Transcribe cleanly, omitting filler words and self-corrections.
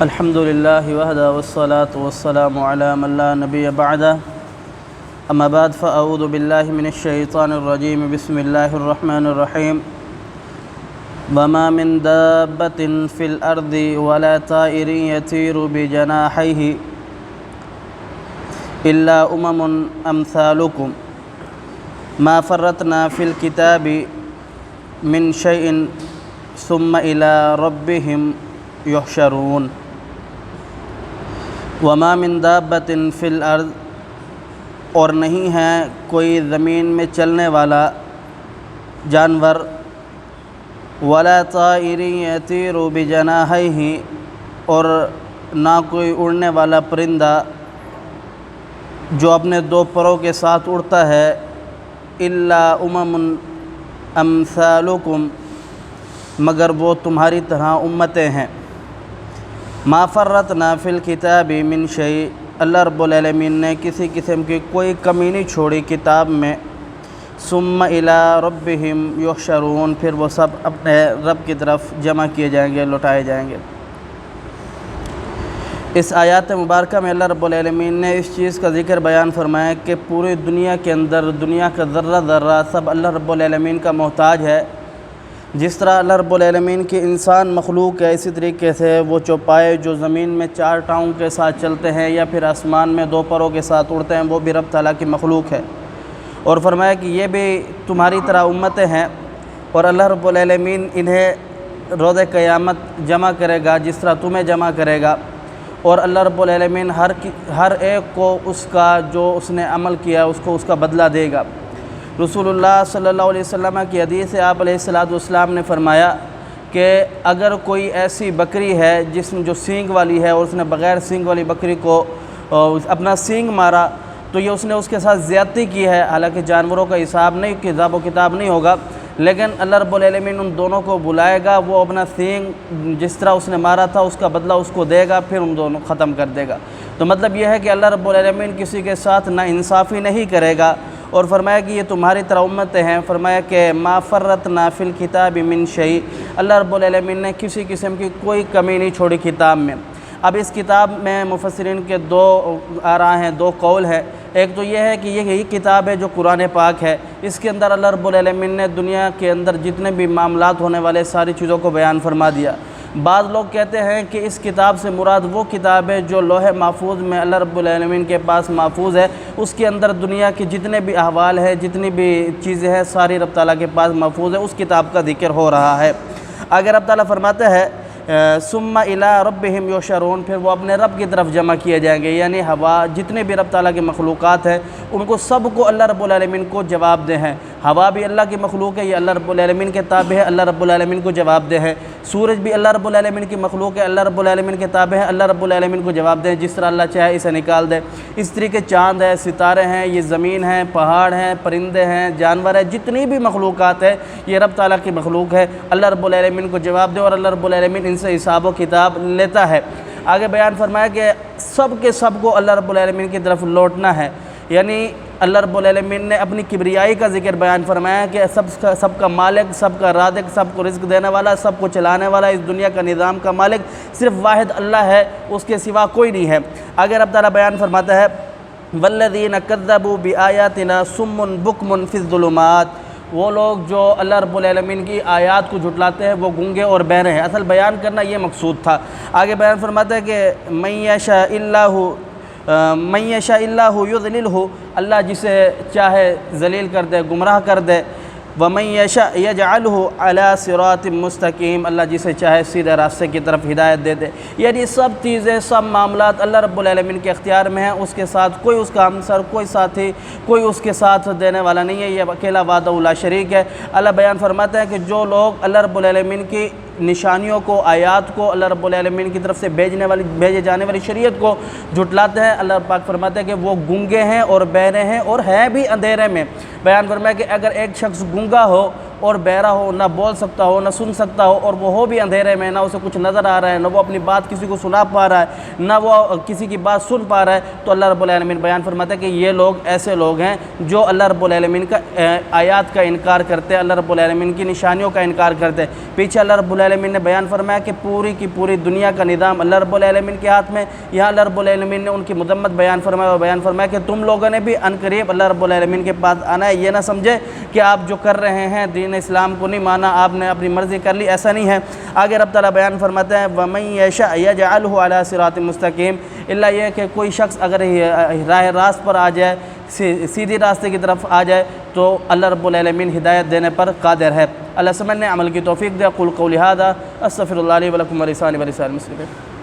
الحمد لله وحده والصلاة والسلام على من لا نبي بعده أما بعد فأعوذ بالله من الشيطان الرجيم بسم الله الرحمن الرحيم وما من دابة في الأرض ولا طائر يطير بجناحيه إلا أمثالكم ما فرطنا في الكتاب من شيء ثم إلى ربهم يحشرون وما من دابة في الأرض اور نہیں ہے کوئی زمین میں چلنے والا جانور ولا طائر يطير بجناحيه اور نہ کوئی اڑنے والا پرندہ جو اپنے دو پروں کے ساتھ اڑتا ہے الا امثالکم مگر وہ تمہاری طرح امتیں ہیں ما فرطنا فی الکتاب من شیء اللہ رب العالمین نے کسی قسم کی کوئی کمی نہیں چھوڑی کتاب میں ثم الی ربہم یحشرون پھر وہ سب اپنے رب کی طرف جمع کیے جائیں گے لوٹائے جائیں گے۔ اس آیات مبارکہ میں اللہ رب العالمین نے اس چیز کا ذکر بیان فرمایا کہ پوری دنیا کے اندر دنیا کا ذرہ ذرہ سب اللہ رب العالمین کا محتاج ہے۔ جس طرح اللہ رب العالمین کی انسان مخلوق ہے اسی طریقے سے وہ چوپائے جو زمین میں چار ٹانگوں کے ساتھ چلتے ہیں یا پھر آسمان میں دو پروں کے ساتھ اڑتے ہیں وہ بھی رب تعالیٰ کی مخلوق ہے، اور فرمایا کہ یہ بھی تمہاری طرح امتیں ہیں اور اللہ رب العالمین انہیں روز قیامت جمع کرے گا جس طرح تمہیں جمع کرے گا، اور اللہ رب العالمین ہر ایک کو اس کا جو اس نے عمل کیا اس کو اس کا بدلہ دے گا۔ رسول اللہ صلی اللہ علیہ وسلم کی حدیث سے آپ علیہ السلام نے فرمایا کہ اگر کوئی ایسی بکری ہے جس میں جو سینگ والی ہے اور اس نے بغیر سینگ والی بکری کو اپنا سینگ مارا تو یہ اس نے اس کے ساتھ زیادتی کی ہے، حالانکہ جانوروں کا حساب نہیں، حساب و کتاب نہیں ہوگا، لیکن اللہ رب العالمین ان دونوں کو بلائے گا، وہ اپنا سینگ جس طرح اس نے مارا تھا اس کا بدلہ اس کو دے گا، پھر ان دونوں ختم کر دے گا۔ تو مطلب یہ ہے کہ اللہ رب العالمین کسی کے ساتھ نا انصافی نہیں کرے گا، اور فرمایا کہ یہ تمہاری طرح امتیں ہیں۔ فرمایا کہ ما فرطنا فی الکتاب من شیء، اللہ رب العالمین نے کسی قسم کی کوئی کمی نہیں چھوڑی کتاب میں۔ اب اس کتاب میں مفسرین کے دو آراء ہیں، دو قول ہیں۔ ایک تو یہ ہے کہ یہی کتاب ہے جو قرآن پاک ہے، اس کے اندر اللہ رب العالمین نے دنیا کے اندر جتنے بھی معاملات ہونے والے ساری چیزوں کو بیان فرما دیا۔ بعض لوگ کہتے ہیں کہ اس کتاب سے مراد وہ کتاب ہے جو لوح محفوظ میں اللہ رب العالمین کے پاس محفوظ ہے، اس کے اندر دنیا کے جتنے بھی احوال ہیں جتنی بھی چیزیں ہیں ساری رب تعالیٰ کے پاس محفوظ ہے، اس کتاب کا ذکر ہو رہا ہے۔ آگے رب تعالیٰ فرماتے ہیں ثم الی ربہم یحشرون، پھر وہ اپنے رب کی طرف جمع کیے جائیں گے، یعنی ہوا جتنے بھی رب تعالیٰ کے مخلوقات ہیں ان کو سب کو اللہ رب العالمین کو جواب دہ ہیں۔ ہوا بھی اللہ کی مخلوق ہے، یہ اللہ رب العالمین کے تابع ہے، اللہ رب العالمین کو جواب دہ ہے۔ سورج بھی اللہ رب العالمین کی مخلوق ہے، اللہ رب العالمین کے تابع ہے، اللہ رب العالمین کو جواب دے، جس طرح اللہ چاہے اسے نکال دے۔ اس طریقے چاند ہے، ستارے ہیں، یہ زمین ہے، پہاڑ ہیں، پرندے ہیں، جانور ہیں، جتنی بھی مخلوقات ہے یہ رب تعالیٰ کی مخلوق ہے، اللہ رب العالمین کو جواب دے اور اللہ رب العالمین ان سے حساب و کتاب لیتا ہے۔ آگے بیان فرمایا کہ سب کے سب کو اللہ رب العالمین کی طرف لوٹنا ہے، یعنی اللہ رب العالمین نے اپنی کبریائی کا ذکر بیان فرمایا کہ سب کا مالک، سب کا رازق، سب کو رزق دینے والا، سب کو چلانے والا، اس دنیا کا نظام کا مالک صرف واحد اللہ ہے، اس کے سوا کوئی نہیں ہے۔ آگے رب تعالیٰ بیان فرماتا ہے والذین کذبوا بآیاتنا صم بکم فی الظلمات، وہ لوگ جو اللہ رب العالمین کی آیات کو جھٹلاتے ہیں وہ گونگے اور بہرے ہیں۔ اصل بیان کرنا یہ مقصود تھا۔ آگے بیان فرماتا ہے کہ من یشاء اللہ یضللہ، اللہ جسے چاہے ذلیل کر دے، گمراہ کر دے، ومن یشاء یجعلہ علی صراط مستقیم، اللہ جسے چاہے سیدھے راستے کی طرف ہدایت دے دے۔ یعنی سب چیزیں، سب معاملات اللہ رب العالمین کے اختیار میں ہیں، اس کے ساتھ کوئی اس کا ہمسر، کوئی ساتھی، کوئی اس کے ساتھ دینے والا نہیں ہے، یہ اکیلا وحدہ لا شریک ہے۔ اللہ بیان فرماتا ہے کہ جو لوگ اللہ رب العالمین کی نشانیوں کو، آیات کو، اللہ رب العالمین کی طرف سے بھیجے جانے والی شریعت کو جھٹلاتے ہیں، اللہ پاک فرماتے ہیں کہ وہ گونگے ہیں اور بہرے ہیں اور ہیں بھی اندھیرے میں۔ بیان فرمایا کہ اگر ایک شخص گونگا ہو اور بہرا ہو، نہ بول سکتا ہو، نہ سن سکتا ہو، اور وہ ہو بھی اندھیرے میں، نہ اسے کچھ نظر آ رہا ہے، نہ وہ اپنی بات کسی کو سنا پا رہا ہے، نہ وہ کسی کی بات سن پا رہا ہے، تو اللہ رب العالمین بیان فرماتا ہے کہ یہ لوگ ایسے لوگ ہیں جو اللہ رب العالمین کا آیات کا انکار کرتے ہیں، اللہ رب العالمین کی نشانیوں کا انکار کرتے ہیں۔ پیچھے اللہ رب العالمین نے بیان فرمایا کہ پوری کی پوری دنیا کا نظام اللہ رب العالمین کے ہاتھ میں۔ یہاں اللہ رب العالمین نے ان کی مذمت بیان فرمایا اور بیان فرمایا کہ تم لوگوں نے بھی عنقریب اللہ رب العالمین کے پاس آنا ہے، یہ نہ سمجھے کہ آپ جو کر رہے ہیں دین اسلام کو نہیں مانا، آپ نے اپنی مرضی کر لی، ایسا نہیں ہے۔ آگے رب تعالیٰ بیان فرماتا ہے وَمَن يَشَأْ يَجْعَلْهُ عَلَى صِرَاطٍ مُسْتَقِيمٍ، اللہ یہ کہ کوئی شخص اگر راہ راست پر آ جائے، سیدھی راستے کی طرف آ جائے، تو اللہ رب العالمین ہدایت دینے پر قادر ہے۔ اللہ سمجھنے عمل کی توفیق دے۔ قل قولی ھذا استغفر اللہ لی ولکم ولسائر المسلمین۔